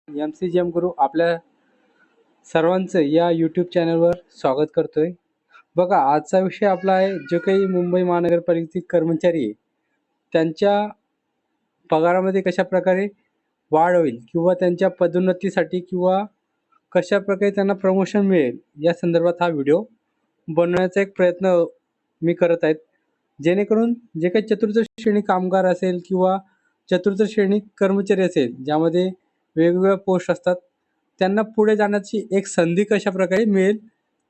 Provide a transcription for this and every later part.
MCGM गुरु आपल्या सर्वांचं या यूट्यूब चॅनलवर स्वागत करतोय. बघा, आजचा विषय आपला आहे, जो काही मुंबई महानगरपालिकेचे कर्मचारी आहे त्यांच्या पगारामध्ये कशा प्रकारे वाढ होईल किंवा त्यांच्या पदोन्नतीसाठी किंवा कशा प्रकारे त्यांना प्रमोशन मिळेल या संदर्भात हा व्हिडिओ बनवण्याचा एक प्रयत्न मी करत आहे. जेणेकरून जे काही चतुर्थ श्रेणी कामगार असेल किंवा चतुर्थ श्रेणी कर्मचारी असेल, ज्यामध्ये वेगवेगळ्या पोस्ट असतात, त्यांना पुढे जाण्याची एक संधी कशा प्रकारे मिळेल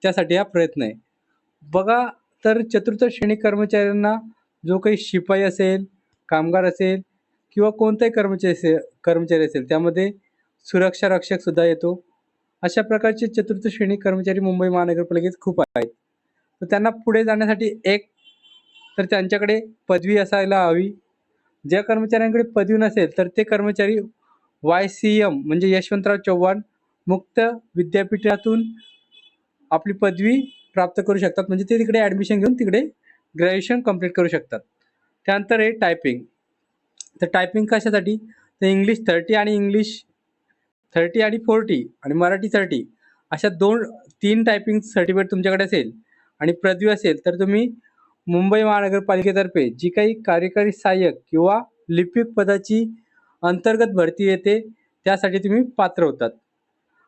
त्यासाठी हा प्रयत्न आहे. बघा, तर चतुर्थ श्रेणी कर्मचाऱ्यांना जो काही शिपाई असेल, कामगार असेल किंवा कोणताही कर्मचारी असेल त्यामध्ये सुरक्षा रक्षक सुद्धा येतो. अशा प्रकारचे चतुर्थ श्रेणी कर्मचारी मुंबई महानगरपालिकेत खूप आहेत. तर त्यांना पुढे जाण्यासाठी तर त्यांच्याकडे पदवी असायला हवी. ज्या कर्मचाऱ्यांकडे पदवी नसेल तर ते कर्मचारी YCM म्हणजे यशवंतराव चव्हाण मुक्त विद्यापीठातून आपली पदवी प्राप्त करू शकतात. म्हणजे ते तिकडे ॲडमिशन घेऊन तिकडे ग्रॅज्युएशन कंप्लीट करू शकतात. त्यानंतर आहे टायपिंग. तर टायपिंग कशासाठी? तर इंग्लिश 30 आणि इंग्लिश 30 आणि 40 आणि मराठी 30 अशा 2-3 टायपिंग सर्टिफिकेट तुमच्याकडे असेल आणि पदवी असेल तर तुम्ही मुंबई महानगरपालिकेतर्फे जी काही कार्यकारी सहाय्यक किंवा लिपिक पदाची अंतर्गत भरती येते त्यासाठी तुम्ही पात्र होतात.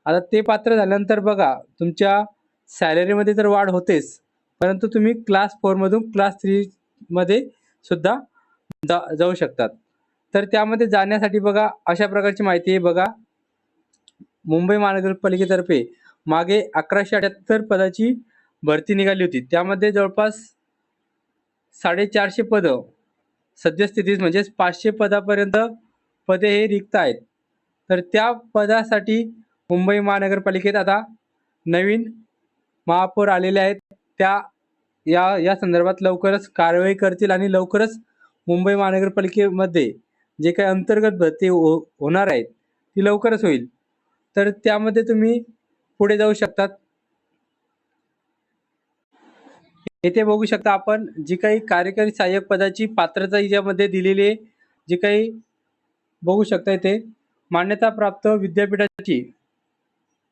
आता ते पात्र झाल्यानंतर बघा, तुमच्या सॅलरीमध्ये तर वाढ होतेच, परंतु तुम्ही क्लास 4 मधून क्लास 3 मध्ये सुद्धा जाऊ शकतात. तर त्यामध्ये जाण्यासाठी बघा, अशा प्रकारची माहिती आहे. बघा, मुंबई महानगरपालिकेतर्फे मागे 1178 पदाची भरती निघाली होती. त्यामध्ये जवळपास 450 पदं सद्यस्थितीत म्हणजेच 500 पदापर्यंत पदे हे रिक्त आहेत. तर त्या पदासाठी मुंबई महानगरपालिकेत आता नवीन महापौर आलेले आहेत. त्या या संदर्भात लवकरच कारवाई करतील आणि लवकरच मुंबई महानगरपालिकेमध्ये जे काही अंतर्गत भरती होणार आहेत ती लवकरच होईल. तर त्यामध्ये तुम्ही पुढे जाऊ शकतात. येथे बघू शकता आपण जी काही कार्यकारी सहाय्यक पदाची पात्रता यामध्ये दिलेली आहे. जी काही बघू शकता इथे मान्यताप्राप्त विद्यापीठाची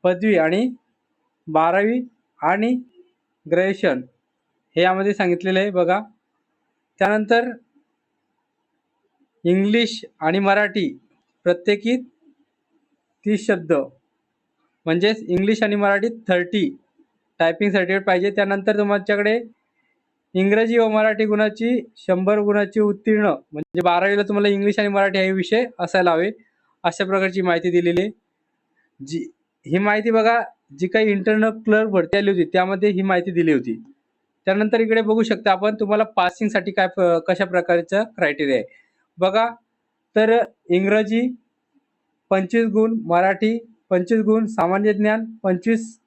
पदवी आणि 12वी आणि ग्रॅज्युएशन हे यामध्ये सांगितलेलं आहे. बघा, त्यानंतर इंग्लिश आणि मराठी प्रत्येकी 30 शब्द म्हणजेच इंग्लिश आणि मराठीत 30 टायपिंग सर्टिफिकेट पाहिजे. त्यानंतर तुमच्याकडे इंग्रजी व मराठी गुणाची 100 गुणाची उत्तीर्ण म्हणजे 12वीला तुम्हाला इंग्लिश आणि मराठी हे विषय असायला हवे. अशा प्रकारची माहिती दिलेली आहे. ही माहिती बघा, जी काही इंटरनल क्लर्क भरती आली होती त्यामध्ये ही माहिती दिली होती. त्यानंतर इकडे बघू शकता आपण तुम्हाला पासिंगसाठी कशा प्रकारचं क्रायटेरिया आहे. बघा, तर इंग्रजी 25 गुण, मराठी 25 गुण, सामान्य ज्ञान 25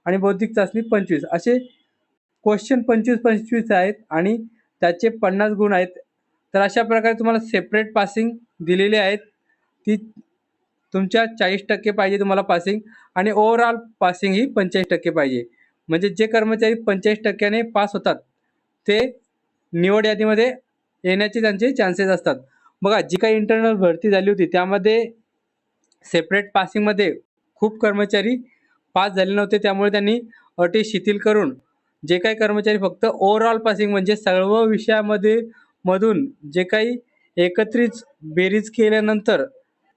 आणि बौद्धिक चाचणी 25 असे क्वेश्चन 25-25 आहेत आणि त्याचे 50 गुण आहेत. तर अशा प्रकारे तुम्हाला सेपरेट पासिंग दिलेली आहेत. ती तुमच्या 40% पाहिजे तुम्हाला पासिंग आणि ओव्हरऑल पासिंग ही 45% पाहिजे. म्हणजे जे कर्मचारी 45%ने पास होतात ते निवड यादीमध्ये येण्याचे त्यांचे चान्सेस असतात. बघा, जी काही इंटरनल भरती झाली होती त्यामध्ये सेपरेट पासिंगमध्ये खूप कर्मचारी पास झाले नव्हते. त्यामुळे त्यांनी अटी शिथिल करून जे काही कर्मचारी फक्त ओव्हरऑल पासिंग म्हणजे सर्व विषयामध्ये मधून जे काही एकत्रित बेरीज केल्यानंतर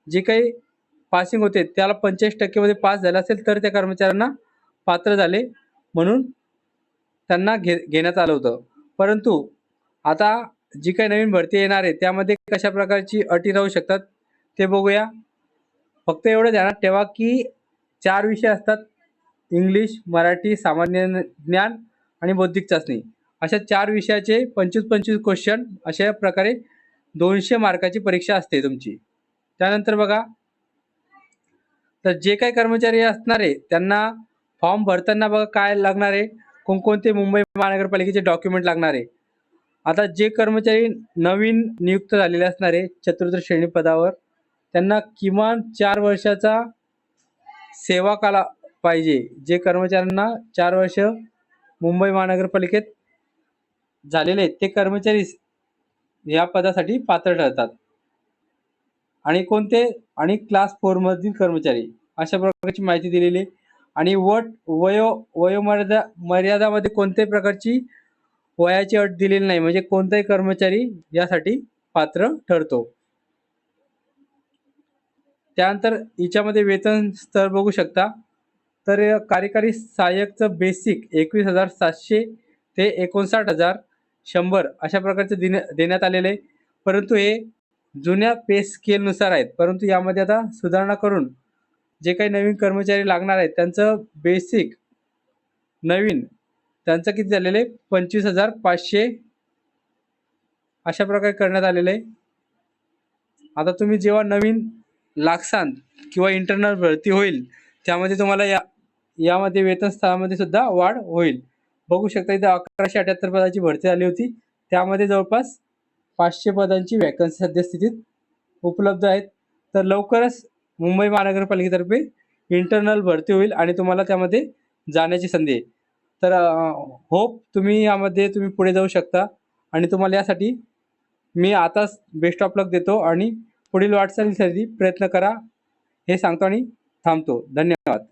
जे काही पासिंग होते त्याला 45% मध्ये पास झाला असेल तर त्या कर्मचाऱ्यांना पात्र झाले म्हणून त्यांना घेण्यात आलं होतं. परंतु आता जी काही नवीन भरती येणार आहे त्यामध्ये कशा प्रकारची अटी राहू शकतात ते बघूया. फक्त एवढं ध्यानात ठेवा की 4 विषय असतात: इंग्लिश, मराठी, सामान्य ज्ञान आणि बौद्धिक चाचणी. अशा 4 विषयाचे 25-25 क्वेश्चन अशा प्रकारे 200 मार्काची परीक्षा असते तुमची. त्यानंतर बघा, तर जे काही कर्मचारी असणार आहे त्यांना फॉर्म भरताना बघा काय लागणार आहे, कोणकोणते मुंबई महानगरपालिकेचे डॉक्युमेंट लागणार आहे. आता जे कर्मचारी नवीन नियुक्त झालेले असणार आहे चतुर्थ श्रेणी पदावर त्यांना किमान 4 वर्षाचा सेवा काल पाहिजे. जे कर्मचाऱ्यांना 4 वर्ष मुंबई महानगरपालिकेत झालेले आहेत ते कर्मचारी या पदासाठी पात्र ठरतात. आणि कोणते आणि क्लास 4 मधील कर्मचारी अशा प्रकारची माहिती दिलेली आहे. आणि मर्यादामध्ये कोणत्याही प्रकारची वयाची अट दिलेली नाही, म्हणजे कोणताही कर्मचारी यासाठी पात्र ठरतो. त्यानंतर हिच्यामध्ये वेतन स्तर बघू शकता. तर कार्यकारी सहाय्यकचं बेसिक 21,700 ते 59,100 अशा प्रकारचे देण्यात आलेले आहे. परंतु हे जुन्या पे स्केलनुसार आहेत. परंतु यामध्ये आता सुधारणा करून जे काही नवीन कर्मचारी लागणार आहेत त्यांचं बेसिक नवीन त्यांचं किती झालेलं आहे 25,500 अशा प्रकारे करण्यात आलेलं आहे. आता तुम्ही जेव्हा नवीन लागसाल किंवा इंटरनल भरती होईल त्यामध्ये तुम्हाला यामध्ये वेतन स्तरामध्ये सुद्धा वाढ होईल. बघू शकता इथे 1178 पदाची भरती झाली होती. त्यामध्ये जवळपास 500 पदांची वॅकन्सी सद्यस्थितीत उपलब्ध आहेत. तर लवकरच मुंबई महानगरपालिकेतर्फे इंटरनल भरती होईल आणि तुम्हाला त्यामध्ये जाण्याची संधी आहे. तर होप तुम्ही पुढे जाऊ शकता आणि तुम्हाला यासाठी मी आताच बेस्ट ऑफ लक देतो आणि पुढील वाटचालीसाठी प्रयत्न करा हे सांगतो आणि थांबतो. धन्यवाद.